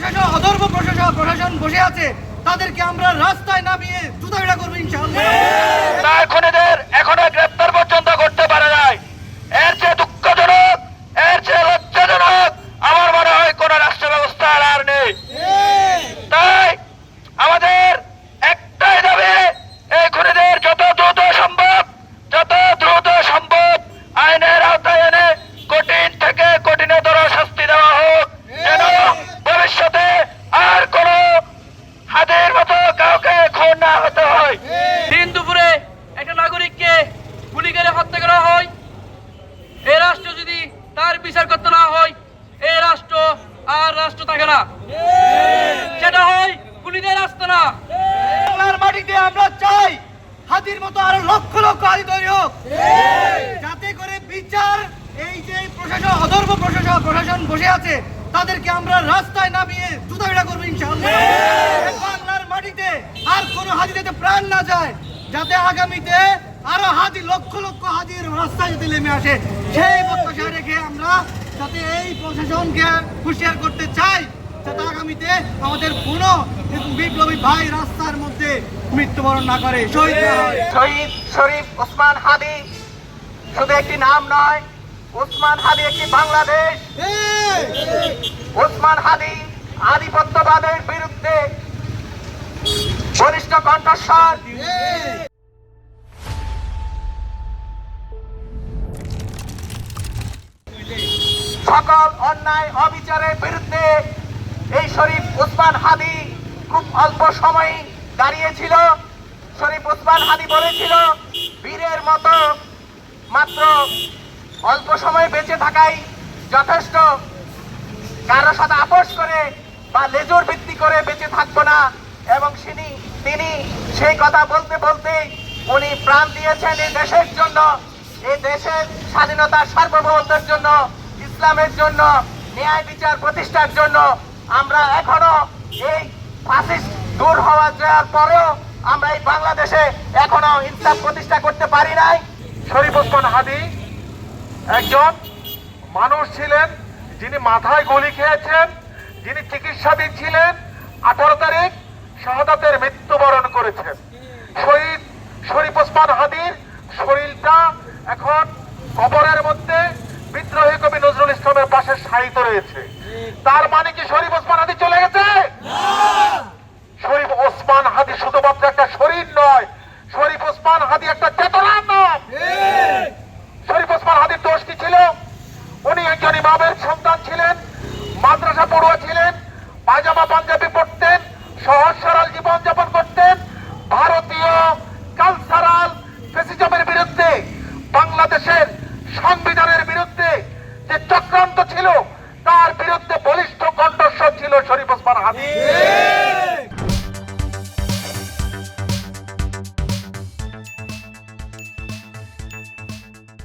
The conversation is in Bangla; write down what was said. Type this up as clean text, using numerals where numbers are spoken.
প্রশাসন অধর্ম প্রশাসন বসে আছে, তাদেরকে আমরা রাস্তায় নামিয়ে জুতাপিটা করবো ইনশাআল্লাহ। তার খুনিদের এখনো গ্রেপ্তার পর্যন্ত করতে পারে নাই। এর চেয়ে দুঃখজনক, এর চেয়ে লজ্জাজনক আমার মনে হয় কোন রাষ্ট্র ব্যবস্থা আর নেই। তাই আমাদের একটাই দাবি, এই খুনিদের যত দ্রুত সম্ভব আইনের আওতায় এনে কঠিন থেকে কঠিনতর শাস্তি দেওয়া হোক, যেন ভবিষ্যতে আর কোন হাতের মতো কাউকে খুন না হতে হয়। দিন দুপুরে একটা নাগরিককে গুলি করে হত্যা করা হয়, এই রাষ্ট্র যদি তার বিচার করতে না হয়, এই রাষ্ট্র আর রাষ্ট্র থাকে না, সেটা হয় খুনিদের আস্তানা। বাংলার মাটিতে আমরা চাই হাতির মতো আরো লক্ষ লক্ষ হাতি তৈরি হোক, যাতে করে বিচার, এই যে প্রশাসন অধর্ম প্রশাসন বসে আছে, তাদেরকে আমরা রাস্তায় নামিয়ে জুতাপিটা করবো ইনশাআল্লাহ। বাংলার মাটিতে আর কোনো হাতি যাতে প্রাণ না যায়, যাতে আগামীতে আরো হাতি লক্ষ লক্ষ হাতির রাস্তায় যদি নেমে আসে, সেই প্রত্যাশা রেখে আমরা যাতে এই প্রশাসনকে হুঁশিয়ার করতে চাই, যাতে আগামীতে আমাদের কোনো বিপ্লবী ভাই রাস্তার মধ্যে মৃত্যুবরণ না করে, শহীদ না হয়। শহীদ শরীফ ওসমান হাদি শুধু একটি নাম নয়, ওসমান হাদি একটি বাংলাদেশ। ওসমান হাদি আধিপত্যবাদের বিরুদ্ধে বলিষ্ঠ কণ্ঠস্বর। সকল অন্যায় অবিচারের বিরুদ্ধে এই শরীফ ওসমান হাদি খুব অল্প সময় দাঁড়িয়েছিল। শরীফ ওসমান হাদি বলেছিল, বীরের মতো মাত্র অল্প সময় বেঁচে থাকাই যথেষ্ট, কারোর সাথে আপোষ করে বা লেজুর ভিত্তি করে বেঁচে থাকবো না। এবং তিনি সেই কথা বলতে বলতে উনি প্রাণ দিয়েছেন এই দেশের জন্য, এই দেশের স্বাধীনতার সার্বভৌমত্বের জন্য, ইসলামের জন্য, ন্যায় বিচার প্রতিষ্ঠার জন্য। আমরা এখনো এই ফাসিস্ট দূর হওয়া যাওয়ার পরেও আমরা এই বাংলাদেশে এখনো ইনসাফ প্রতিষ্ঠা করতে পারি নাই। শরীফ ওসমান হাদি একজন মানুষ ছিলেন যিনি মাথায় গুলি খেয়েছেন, যিনি চিকিৎসাধীন ছিলেন, 18 তারিখ শাহাদাতের মৃত্যুবরণ করেছেন। শহীদ শরীফ ওসমান হাদির শরীরটা এখন কবরের মধ্যে বিদ্রোহী কবি নজরুল ইসলামের পাশে শায়িত রয়েছে। তার মানে কি শরীফ ওসমান হাদি চলে গেছে? শরীফ ওসমান হাদি শুধুমাত্র একটা শরীর নয়, শরীফ ওসমান হাদি একটা চেতনার নাম। শরীফ ওসমান হাদির দোষ কি ছিল? উনি একজন ইমামের সন্তান ছিলেন, মাদ্রাসা পড়ুয়া ছিলেন, পায়জামা পাঞ্জাবি পরতেন, সহজ সরল জীবনযাপন করতেন, ভারতীয় কালচারাল ফ্যাসিজমের বিরুদ্ধে, বাংলাদেশের সংবিধানের বিরুদ্ধে যে চক্রান্ত ছিল, তার বিরুদ্ধে বলিষ্ঠ কণ্ঠস্বর ছিল শরীফ ওসমান হাদি।